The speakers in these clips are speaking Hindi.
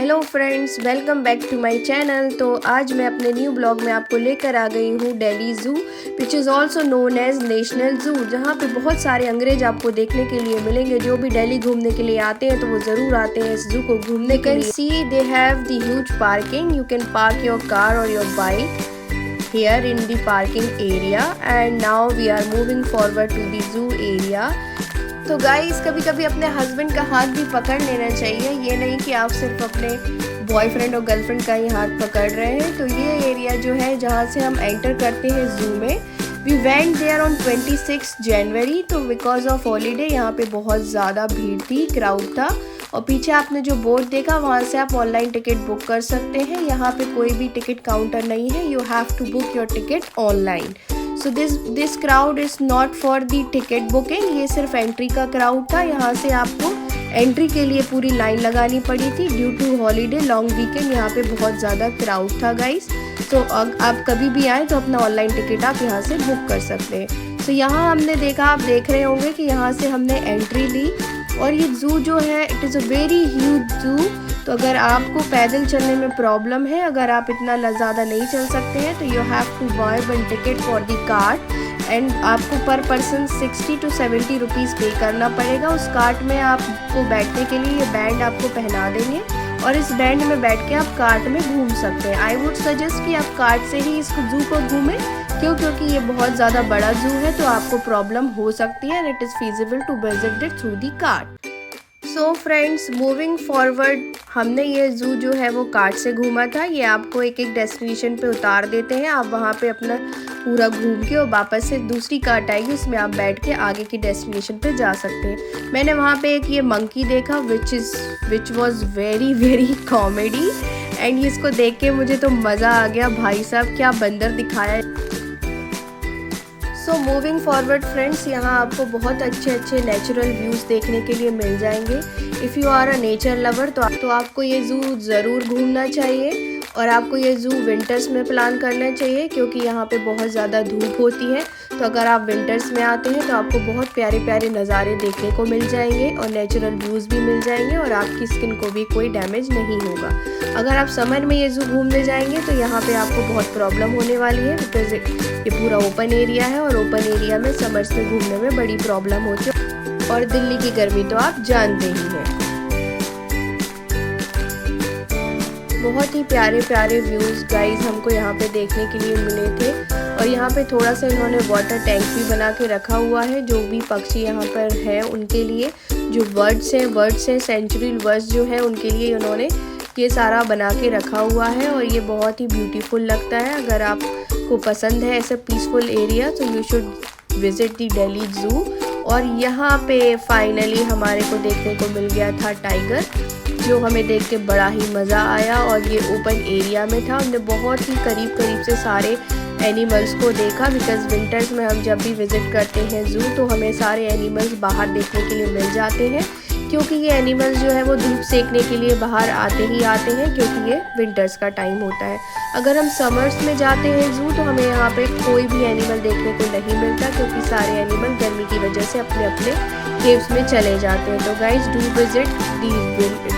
Hello friends, welcome back to my channel. तो आज मैं अपने न्यू ब्लॉग में आपको लेकर आ गई हूँ Delhi zoo, which is also known as national zoo, जहाँ पे बहुत सारे अंग्रेज आपको देखने के लिए मिलेंगे। जो भी दिल्ली घूमने के लिए आते हैं तो वो ज़रूर आते हैं इस ज़ू को घूमने के लिए। See they have the huge parking, you can park your car और your bike here in the parking area and now we are moving forward to the zoo area। तो गाइस, कभी कभी अपने हस्बैंड का हाथ भी पकड़ लेना चाहिए। ये नहीं कि आप सिर्फ अपने बॉयफ्रेंड और गर्लफ्रेंड का ही हाथ पकड़ रहे हैं। तो ये एरिया जो है जहाँ से हम एंटर करते हैं ज़ू में, वी वेंट देयर ऑन 26 जनवरी। तो बिकॉज ऑफ हॉलीडे यहाँ पे बहुत ज़्यादा भीड़ थी, क्राउड था। और पीछे आपने जो बोर्ड देखा वहाँ से आप ऑनलाइन टिकट बुक कर सकते हैं। यहाँ पे कोई भी टिकट काउंटर नहीं है, you have to book your ticket online. So this crowd is not for the ticket booking, ये सिर्फ एंट्री का क्राउड था। यहाँ से आपको एंट्री के लिए पूरी लाइन लगानी पड़ी थी due to holiday long weekend. यहाँ पे बहुत ज़्यादा क्राउड था गाइस। तो आप कभी भी आए तो अपना ऑनलाइन टिकट आप यहाँ से बुक कर सकते हैं। तो यहाँ हमने देखा, आप देख रहे होंगे कि यहाँ से हमने एंट्री ली। और ये ज़ू जो है it is a very huge zoo. तो अगर आपको पैदल चलने में प्रॉब्लम है, अगर आप इतना ज़्यादा नहीं चल सकते हैं, तो you have to buy one ticket for the cart and आपको पर पर्सन 60 to 70 रुपीज़ पे करना पड़ेगा। उस कार्ट में आपको बैठने के लिए ये बैंड आपको पहना देंगे और इस बैंड में बैठ के आप कार्ट में घूम सकते हैं। आई वुड सजेस्ट कि आप कार्ट से ही इस ज़ू को घूमें, क्योंकि ये बहुत ज़्यादा बड़ा ज़ू है तो आपको प्रॉब्लम हो सकती है and it is feasible to visit it through the cart. So friends, moving forward, हमने ये ज़ू जो है वो कार्ट से घूमा था। ये आपको एक एक डेस्टिनेशन पे उतार देते हैं, आप वहाँ पे अपना पूरा घूम के और वापस से दूसरी कार्ट आएगी, उसमें आप बैठ के आगे की डेस्टिनेशन पे जा सकते हैं। मैंने वहाँ पे एक ये मंकी देखा which was very very comedy and इसको देख के मुझे तो मज़ा आ गया। भाई साहब, क्या बंदर दिखाया है। सो मूविंग फॉरवर्ड फ्रेंड्स, यहाँ आपको बहुत अच्छे अच्छे नेचुरल व्यूज़ देखने के लिए मिल जाएंगे। If you are a nature lover तो आपको ये ज़ू ज़रूर घूमना चाहिए। और आपको ये ज़ू विंटर्स में प्लान करना चाहिए, क्योंकि यहाँ पे बहुत ज़्यादा धूप होती है। तो अगर आप विंटर्स में आते हैं तो आपको बहुत प्यारे प्यारे नज़ारे देखने को मिल जाएंगे और नेचुरल व्यूज़ भी मिल जाएंगे और आपकी स्किन को भी कोई डैमेज नहीं होगा। अगर आप समर में ये ज़ू घूमने जाएंगे तो यहाँ पे आपको बहुत प्रॉब्लम होने वाली है, बिकॉज ये पूरा ओपन एरिया है और ओपन एरिया में समर्स में घूमने में बड़ी प्रॉब्लम होती है। और दिल्ली की गर्मी तो आप जानते ही हैं। बहुत ही प्यारे प्यारे व्यूज़ गाइस हमको यहाँ पे देखने के लिए मिले थे। और यहाँ पे थोड़ा सा इन्होंने वाटर टैंक भी बना के रखा हुआ है, जो भी पक्षी यहाँ पर है उनके लिए। जो बर्ड्स हैं सेंचुरी बर्ड्स जो है उनके लिए उन्होंने ये सारा बना के रखा हुआ है और ये बहुत ही ब्यूटीफुल लगता है। अगर आपको पसंद है ऐसा पीसफुल एरिया तो you should visit the Delhi zoo. और यहाँ पे फाइनली हमारे को देखने को मिल गया था टाइगर, जो हमें देख के बड़ा ही मज़ा आया। और ये ओपन एरिया में था, हमने बहुत ही करीब से सारे एनिमल्स को देखा। बिकॉज विंटर्स में हम जब भी विज़िट करते हैं ज़ू तो हमें सारे एनिमल्स बाहर देखने के लिए मिल जाते हैं, क्योंकि ये एनिमल्स जो है वो धूप सेकने के लिए बाहर आते हैं, क्योंकि ये विंटर्स का टाइम होता है। अगर हम समर्स में जाते हैं ज़ू तो हमें यहाँ पे कोई भी एनिमल देखने को नहीं मिलता, क्योंकि सारे एनिमल गर्मी की वजह से अपने अपने केव्स में चले जाते हैं। तो guys, do visit the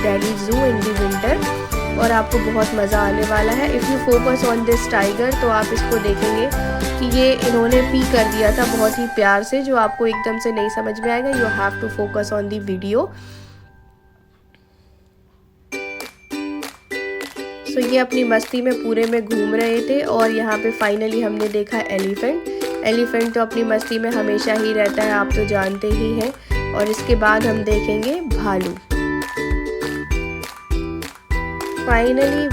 Delhi zoo in the winter और आपको बहुत मज़ा आने वाला है। If you focus on this tiger तो आप इसको देखेंगे कि ये इन्होंने पी कर दिया था बहुत ही प्यार से, जो आपको एकदम से नहीं समझ में आएगा। You have to focus on the video. So ये अपनी मस्ती में पूरे में घूम रहे थे। और यहाँ पे फाइनली हमने देखा एलिफेंट तो अपनी मस्ती में हमेशा ही रहता है, आप तो जानते ही हैं। और इसके बाद हम देखेंगे भालू। फाइनली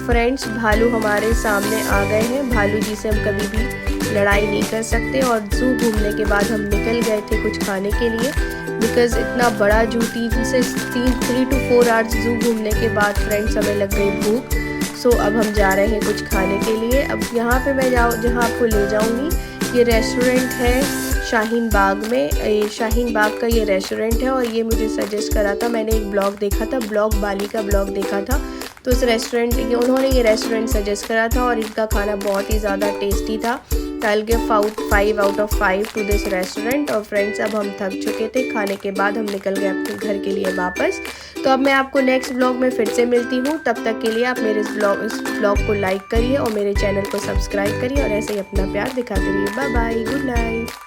फ्रेंड्स, भालू हमारे सामने आ गए हैं। भालू जी से हम कभी भी लड़ाई नहीं कर सकते। और ज़ू घूमने के बाद हम निकल गए थे कुछ खाने के लिए, बिकॉज़ इतना बड़ा ज़ू 3 to 4 आवर्स ज़ू घूमने के बाद फ्रेंड्स हमें लग गई भूख। सो अब हम जा रहे हैं कुछ खाने के लिए। अब यहाँ पे मैं जहाँ आपको ले जाऊँगी, ये रेस्टोरेंट है शाहीन बाग में। ये शाहीन बाग का ये रेस्टोरेंट है और ये मुझे सजेस्ट करा था, मैंने एक ब्लॉग देखा था, ब्लॉग बाली का ब्लॉग देखा था, तो इस रेस्टोरेंट उन्होंने ये रेस्टोरेंट सजेस्ट करा था और इनका खाना बहुत ही ज़्यादा टेस्टी था। I will give 5 out of 5 to this restaurant. और फ्रेंड्स, अब हम थक चुके थे, खाने के बाद हम निकल गए अपने घर के लिए वापस। तो अब मैं आपको नेक्स्ट ब्लॉग में फिर से मिलती हूँ। तब तक के लिए आप मेरे इस ब्लॉग को लाइक करिए और मेरे चैनल को सब्सक्राइब करिए और ऐसे ही अपना प्यार दिखाते रहिए। Bye bye, good night.